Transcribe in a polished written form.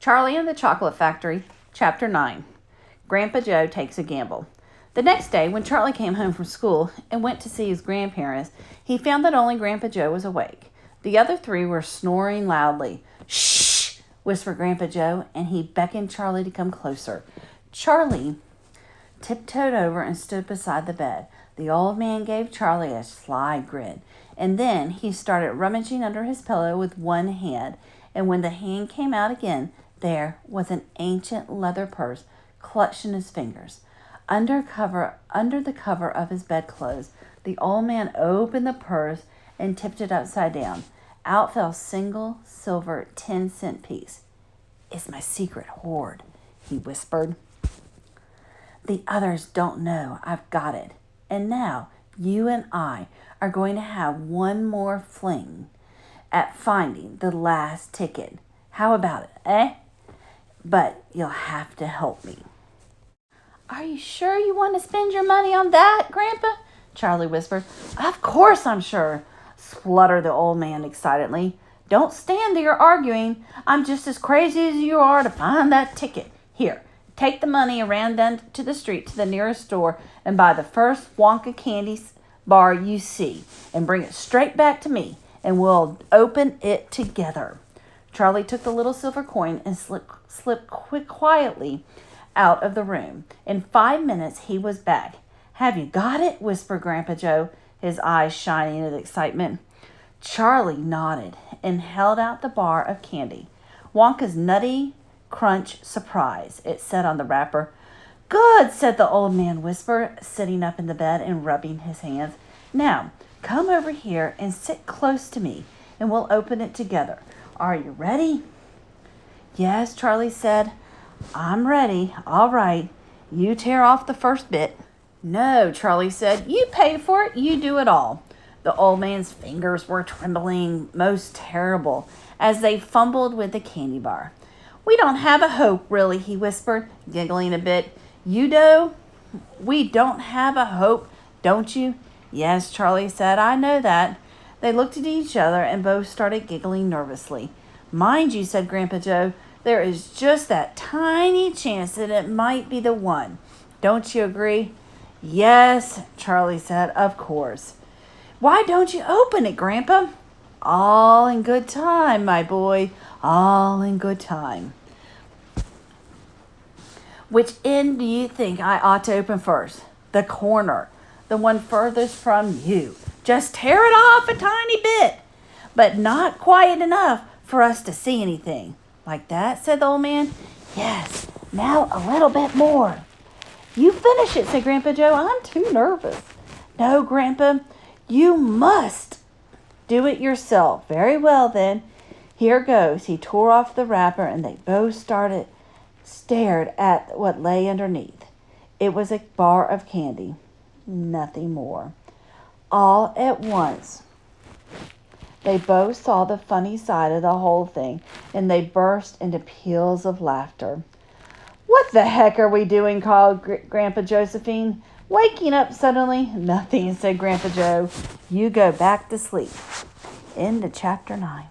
Charlie and the Chocolate Factory, Chapter 9. Grandpa Joe Takes a Gamble. The next day, when Charlie came home from school and went to see his grandparents, he found that only Grandpa Joe was awake. The other three were snoring loudly. "Shh!" whispered Grandpa Joe, and he beckoned Charlie to come closer. Charlie tiptoed over and stood beside the bed. The old man gave Charlie a sly grin, and then he started rummaging under his pillow with one hand, and when the hand came out again, there was an ancient leather purse clutched in his fingers. Under the cover of his bedclothes, the old man opened the purse and tipped it upside down. Out fell a single silver 10-cent piece. "It's my secret hoard," he whispered. "The others don't know I've got it. And now you and I are going to have one more fling at finding the last ticket. How about it, eh? But you'll have to help me." "Are you sure you want to spend your money on that, Grandpa?" Charlie whispered. "Of course I'm sure," spluttered the old man excitedly. "Don't stand there arguing. I'm just as crazy as you are to find that ticket. Here, take the money and run down to the street to the nearest store and buy the first Wonka candy bar you see and bring it straight back to me, and we'll open it together." Charlie took the little silver coin and slipped quietly out of the room. In 5 minutes, he was back. "Have you got it?" whispered Grandpa Joe, his eyes shining with excitement. Charlie nodded and held out the bar of candy. "Wonka's Nutty Crunch Surprise," it said on the wrapper. "Good," said the old man whisper, sitting up in the bed and rubbing his hands. "Now, come over here and sit close to me, and we'll open it together. Are you ready?" "Yes," Charlie said. "I'm ready. All right. You tear off the first bit." "No," Charlie said. "You pay for it. You do it all." The old man's fingers were trembling most terrible as they fumbled with the candy bar. "We don't have a hope, really," he whispered, giggling a bit. "You do? We don't have a hope, don't you?" "Yes," Charlie said. "I know that." They looked at each other and both started giggling nervously. "Mind you," said Grandpa Joe, "there is just that tiny chance that it might be the one. Don't you agree?" "Yes," Charlie said, "of course." "Why don't you open it, Grandpa?" "All in good time, my boy. All in good time." "Which end do you think I ought to open first?" "The corner. The one furthest from you. Just tear it off a tiny bit, but not quite enough for us to see anything." "Like that?" said the old man. "Yes. Now a little bit more." "You finish it," said Grandpa Joe. "I'm too nervous." "No, Grandpa. You must do it yourself." "Very well, then. Here goes." He tore off the wrapper, and they both stared at what lay underneath. It was a bar of candy. Nothing more. All at once, they both saw the funny side of the whole thing, and they burst into peals of laughter. "What the heck are we doing?" called Grandpa Josephine, waking up suddenly. "Nothing," said Grandpa Joe. "You go back to sleep." End of chapter 9.